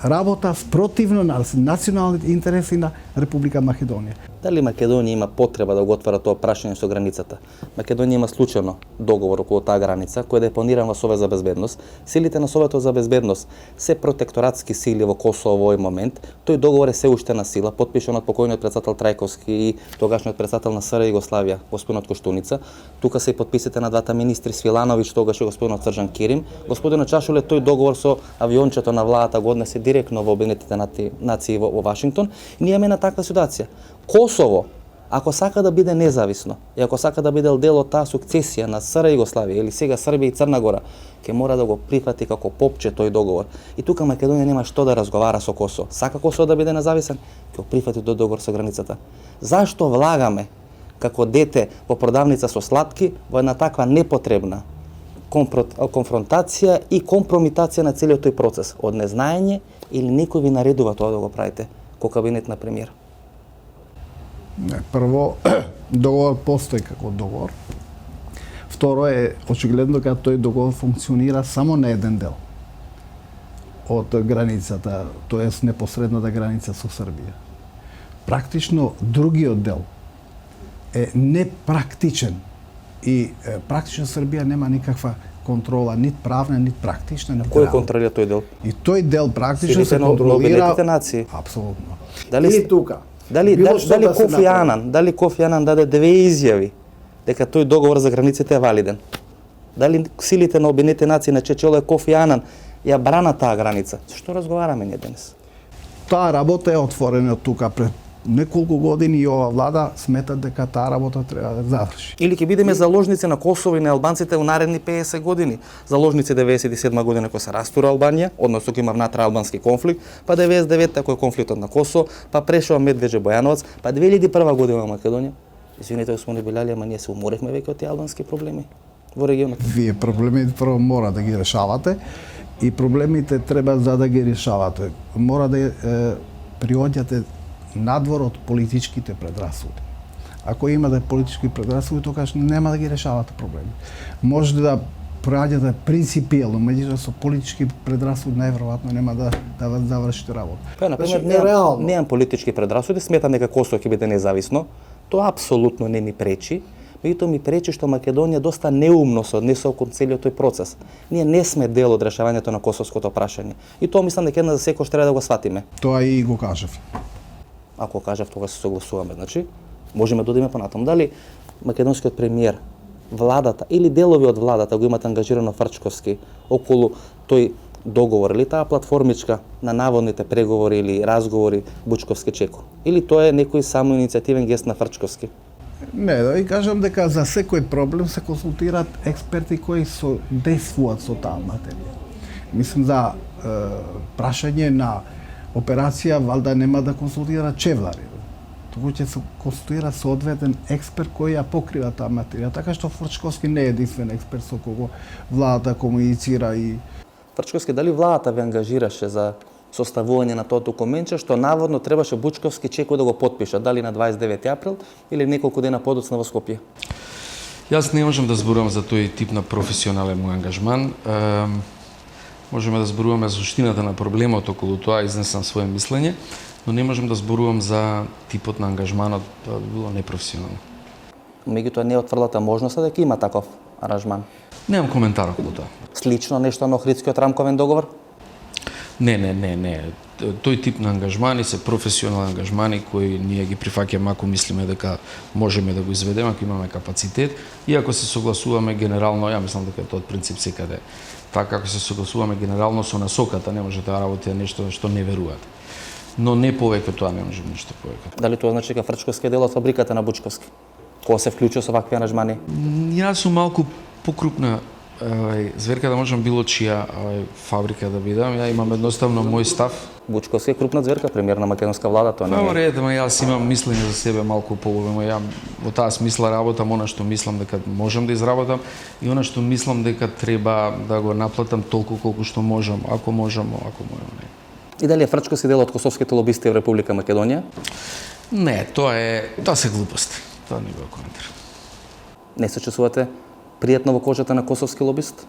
работа спротивно на националните интереси на Република Македонија. Дали Македонија има потреба да го отвара тоа прашање со границата? Македонија има случајно договор околу таа граница, кој е депониран во Совет за безбедност. Силите на Советот за безбедност се протекторатски сили во Косово во овој момент. Тој договор е се уште на сила, подпишан од покојниот председател Трајковски и тогашниот председател на СР Југославија, господинот Коштуница. Тука се и подписите на двата министри Свилановиќ, тогаш и господинот Срđan Кирим. Господинот Чашуле, тој договор со авиончето на владата го однесе директно во Обединетите нации во Вашингтон. Ние имаме на таква ситуација. Косово, ако сака да биде независно и ако сака да биде дел од таа сукцесија на СР Југославија или сега Србија и Црна Гора, ќе мора да го прифати како попче тој договор. И тука Македонија нема што да разговара со Косово. Сака Косово да биде независен, ќе го прифати тој договор со границата. Зашто влагаме како дете во продавница со сладки во една таква непотребна конфронтација и компромитација на целиот тој процес од незнаење или некој ви наредува тоа да го правите ко кабинет на премиер? Прво, договор постои како договор. Второ е очигледно дека тој договор функционира само на еден дел од границата, тоест непосредната граница со Србија. Практично другиот дел е непрактичен и практично Србија нема никаква контрола, нит правна, нит практична, нит Кој контролира тој дел? И тој дел практично се контролира контролира нации. Апсолутно. Дали тука. Дали Кофи Анан даде две изјави дека тој договор за границите е валиден? Дали силите на Обединетите нации на чечело е Кофи Анан ја брана таа граница? Што разговараме ние денес? Таа работа е отворена тука пред неколку години и ова влада смета дека таа работа треба да заврши. Или ќе бидеме заложници на Косово и на албанците во наредни 50 години. Заложници 97 година кога се растура Албанија, односно кога има внатре албански конфликт, па 99-та кој е конфликтот на Косово, па прешува Медвеđe Бојановац, па 2001 година Македонија. Извинете, господи Билали, ама ние се уморевме веќе од тие албански проблеми во регионот. Вие проблемите прво мора да ги решавате и проблемите треба за да ги решавате. Мора да приоѓате надвор од политичките предрасуди. Ако имате политички предрасуди, тогаш нема да ги решавате проблеми. Можете да проаѓате принципиелно, меѓутоа со политички предрасуди најверојатно нема да завршите работа. Па, например, немам политички предрасуди, сметам дека Косово ќе биде независно. Тоа апсолутно не ми пречи. Меѓутоа ми пречи што Македонија доста неумно се однесува кон целиот тој процес. Ние не сме дел од решавањето на косовското прашање. И тоа мислам дека една за секој треба да го сватиме. Тоа и го кажав. Ако кажав, тогаш се согласуваме. Значи, можеме да одиме понатаму. Дали македонскиот премиер, владата или делови од владата го имат ангажирано Фрчковски околу тој договор или таа платформичка на наводните преговори или разговори Бучковски-Чеко? Или тоа е некој само иницијативен гест на Фрчковски? Не, да ви кажам дека за секој проблем се консултираат експерти кои действуваат со таа материја. Мислам за прашање на операција валда нема да консултира чевлари. Туку ќе се консултира соодветен експерт кој ја покрива таа материја. Така што Фрчковски не е единствен експерт со кого владата комуницира и Фрчковски, дали владата ве ангажираше за составување на тоа документче што наводно требаше Бучковски Чеко да го потпиша, дали на 29 април или неколку дена подоцна во Скопје? Јас не можам да зборувам за тој тип на професионален мој ангажман. Можеме да зборуваме за суштината на проблемот околу тоа, изнесам свое мислење, но не можам да зборувам за типот на ангажманот, тоа би било непрофесионално. Меѓутоа не отфрлата можноста дека има таков аранжман. Немам коментар околу тоа. Слично нешто на Охридскиот рамковен договор? Не. Тој тип на ангажмани се професионални ангажмани кои ние ги прифаќаме ако мислиме дека можеме да го изведеме, ако имаме капацитет и ако се согласуваме генерално, ја мислам дека тоа од принцип секаде. Така ако се согласуваме генерално со насоката, не може да работи нешто што не верувате. Но не повеќе тоа, не може ништо повеќе. Дали тоа значи дека Фрчковски е дел од фабриката на Бучковски? Кој се вклучува со вакви аранжмани? Јас сум малку покрупна зверка да можам било чија фабрика да бидам. Ја имам едноставно мој став. Бучковски е крупна зверка, премиер на македонска влада, тоа не е. Ред, ама јас имам мислење за себе малку поголемо. Ја во таа смисла работам она што мислам дека можам да изработам и она што мислам дека треба да го наплатам толку колку што можам, ако можам. И дали е Фрчковски дел од косовските лобисти во Република Македонија? Не, тоа се глупости. Тоа не го коментирам. Не се чувствувате пријатно во кожата на косовски лобист?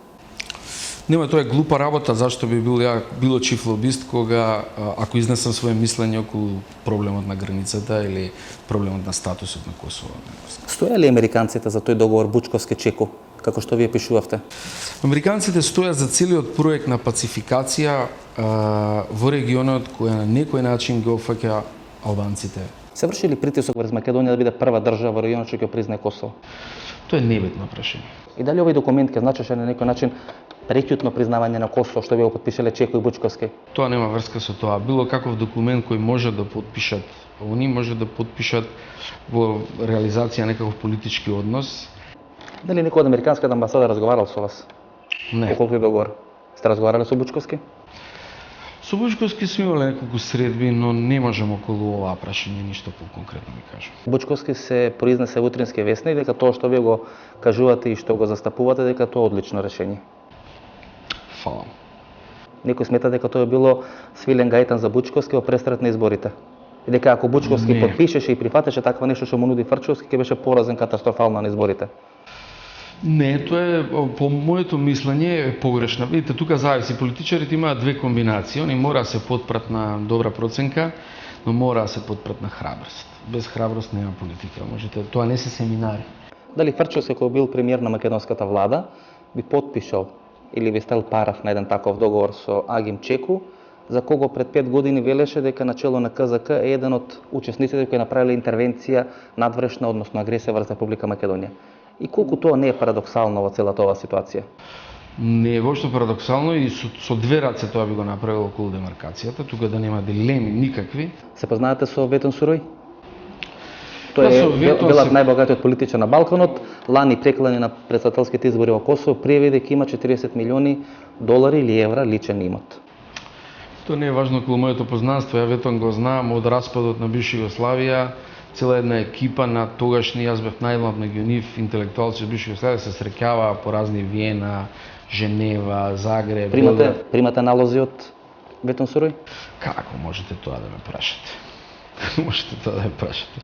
Нема, тоа е глупа работа, зашто би било чиф лобист кога ако изнесам свое мислење околу проблемот на границата или проблемот на статусот на Косово. Стоја ли американците за тој договор Бучковски Чеко, како што вие пишувавте? Американците стојат за целиот проект на пацификација во регионот кој на некој начин го опфаќа албанците. Се врши ли притисок врз Македонија да биде прва држава во регионот што ќе признае Косово? Тоа е небитно прашање. И дали овој документ ќе значеше на некој начин преќутно признавање на Косово што би го потпишале Чеко и Бучковски? Тоа нема врска со тоа. Било каков документ кој може да потпишат, они може да потпишат во реализација некаков политички однос. Дали некој од американската амбасада разговарал со вас? Не. Околу тој договор? Сте разговарале со Бучковски? Со Бучковски сме имале неколку средби, но не можам околу оваа прашање ништо поконкретно ми кажам. Бучковски се произнесе во Утрински весник дека тоа што вие го кажувате и што го застапувате дека тоа е одлично решение. Фала. Некој смета дека тоа е било свилен гајтан за Бучковски во престрет на изборите. И дека ако Бучковски потпишеше и прифатеше таква нешто што му нуди Фрчковски, ќе беше поразен катастрофално на изборите. Не, тоа е, по моето мислење е погрешна. Видите, тука зависи, политичарите имаат две комбинации. Они мора да се потпрат на добра проценка, но мора да се потпрат на храброст. Без храброст нема политика. Можете, тоа не се семинари. Дали Фрчковски кој бил премиер на македонската влада би потпишал или би стал параф на еден таков договор со Агим Чеку, за кого пред 5 години велеше дека начело на КЗК е еден од учесниците кои направиле интервенција надврешна, односно агресија врз Република Македонија. И колку тоа не е парадоксално во целата оваа ситуација? Не е воопшто парадоксално и со две раце тоа би го направило околу демаркацијата, тука да нема дилеми никакви. Се познаете со Ветон Сурој? Тој е велат најбогатиот политичар на Балканот, лани преклани на претседателските избори во Косово, пријави дека има 40 милиони долари или евра личен имот. Тоа не е важно околу моето познанство, ја Ветон го знам од распадот на бивша Југославија, цела една екипа на тогашни, јас бев најмлад меѓу нив, интелектуалци од бивша Југославија се среќава по разни Виена, Женева, Загреб. Примате налози од Ветон Сурој? Како можете тоа да ме прашате? Можете тоа да ме прашате?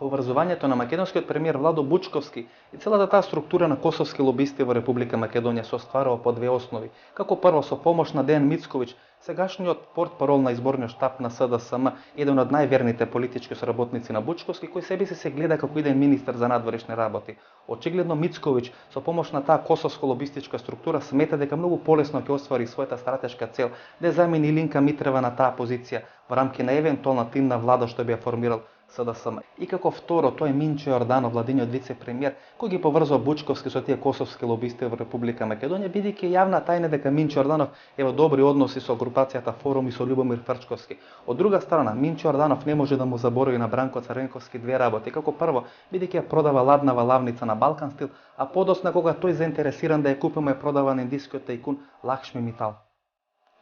Поврзувањето на македонскиот премиер Владо Бучковски и целата таа структура на косовски лобисти во Република Македонија се остварува по две основи. Како прво со помош на Дејан Мицковиќ, сегашниот портпарол на изборниот штаб на СДСМ, еден од најверните политички соработници на Бучковски, кој себе си се гледа како еден министер за надворешни работи. Очигледно Мицковиќ со помош на таа косовско лобистичка структура смета дека многу полесно ќе оствари својата стратешка цел да замени Илинка Митрева на таа позиција во рамки на евентуална тимна влада што би ја формирал СДСМ. И како второ, тој Минчо Јорданов, владиниот вице-премиер, кој ги поврзува Бучковски со тие косовски лобисти во Република Македонија, бидејќи јавна тајна дека Минчо Јорданов е во добри односи со групацијата Форум и со Љубомир Фрчковски. Од друга страна, Минчо Јорданов не може да му заборави на Бранко Црвенковски две работи. Како прво, бидејќи ја продава ладнава лавница на Балкан стил, а подосна кога тој заинтересиран да ја купи, му е продава на индискиот тајкун Лакшми Митал.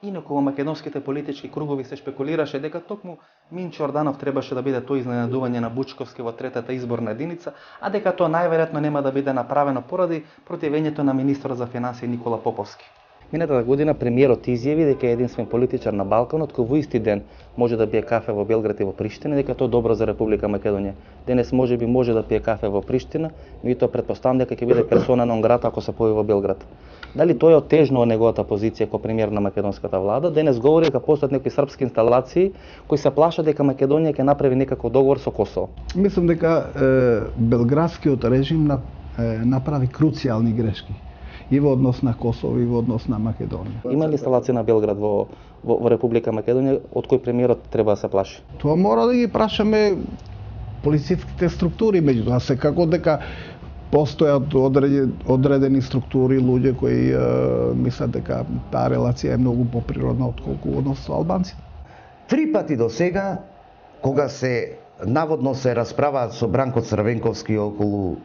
Инаку во македонските политички кругови се шпекулираше дека токму Минчо Јорданов требаше да биде тој изненадување на Бучковски во третата изборна единица, а дека тоа најверојатно нема да биде направено поради противењето на министерот за финансии Никола Поповски. Минатата година премиерот изјави дека е единствен политичар на Балканот кој во исти ден може да пие кафе во Белград и во Приштина, дека тоа е добро за Република Македонија. Денес можеби може да пие кафе во Приштина, меѓутоа претпоставам дека ќе биде персона нон грата ако се појави во Белград. Дали тој е отежнува неговата позиција како премиер на македонската влада? Денес говори дека постојат некои српски инсталации кои се плашат дека Македонија ќе направи некаков договор со Косово. Мислам дека белградскиот режим направи круцијални грешки и во однос на Косово и во однос на Македонија. Има ли инсталации на Белград во Република Македонија од кој премиерот треба да се плаши? Тоа мора да ги прашаме полициските структури, меѓутоа секако дека постојат одредени структури, луѓе кои мислат дека таа релација е многу поприродна отколку однос со албанците. 3 пати до сега, кога се наводно се расправаат со Бранко Црвенковски околу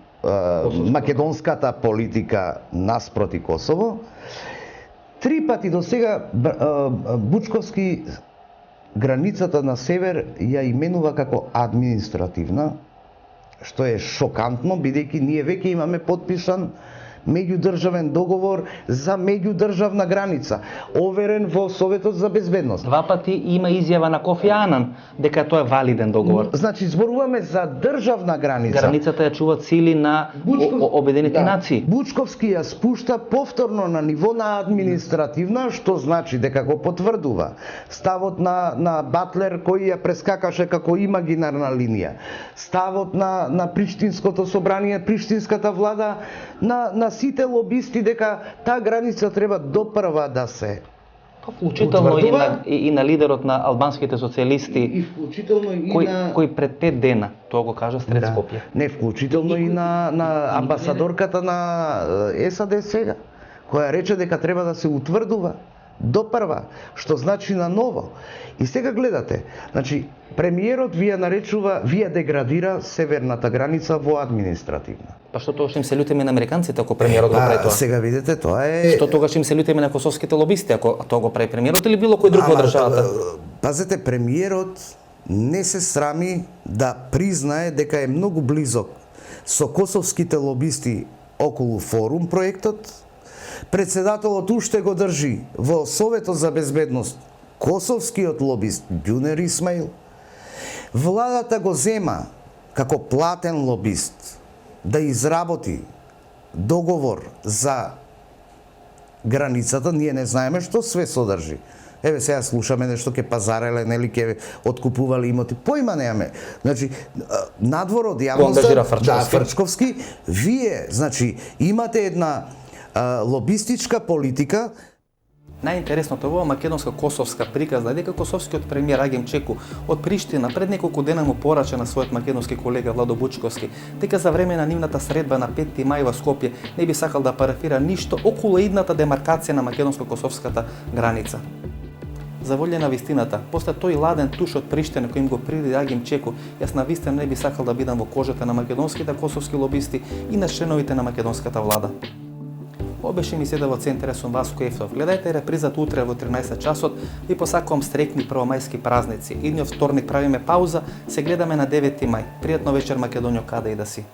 македонската политика наспроти Косово, 3 пати до сега Бучковски границата на север ја именува како административна, што е шокантно, бидејќи ние веќе имаме подписан меѓудржавен договор за меѓудржавна граница, оверен во Советот за безбедност. 2 пати има изјава на Кофи Анан дека тоа е валиден договор. Значи зборуваме за државна граница. Границата ја чуваат сили на Обединените нации. Бучковски ја спушта повторно на ниво на административна, што значи дека го потврдува ставот на Батлер кој ја прескакаше како имагинарна линија. Ставот на Приштинското собрание, Приштинската влада, на сите лобисти дека таа граница треба допрва да се вклучително и на лидерот на албанските социјалисти, и вклучително и кој пред 5 дена тоа го кажа сред Скопје. Не, вклучително и на амбасадорката на САД сега, која рече дека треба да се утврдува допрва, што значи на ново. И сега гледате, значи премиерот вие деградира северната граница во административна. Па што тогаш им се лутиме на американците ако премиерот го прави тоа? Сега видите, тоа е... Што тогаш им се лутиме на косовските лобисти ако тоа го прави премиерот или било кој друг во државата? Пазете, премиерот не се срами да признае дека е многу близок со косовските лобисти околу Форум проектот. Председателот уште го држи во Советот за безбедност косовскиот лобист Ѓунер Исмаил. Владата го зема како платен лобист да изработи договор за границата. Ние не знаеме што све содржи. Еве сега слушаме нешто ке пазареле, нели ке откупували имоти. Поима немаме. Значи надвор од јавноста, Фрчковски, вие, значи имате една лобистичка политика. Најинтересното во македонска-косовска приказна е дека косовскиот премиер Агим Чеку од Приштина пред неколку дена му порача на својот македонски колега Владо Бучковски дека за време на нивната средба на 5 мај во Скопје не би сакал да парафира ништо околу идната демаркација на македонско-косовската граница. За волја на вистината, после тој ладен туш од Приштина кој им го приреди Агим Чеку, јас на вистина не би сакал да бидам во кожата на македонските косовски лобисти и на членовите на македонската влада. Ова беше емисијата во Центар, сум Васко Ефтов. Гледајте репризата утре во 13 часот. Ви посакувам среќни првомајски празници. Идниот вторник правиме пауза, се гледаме на 9 мај. Пријатно вечер Македонијо, каде и да си.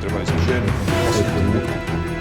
Treba izraženje.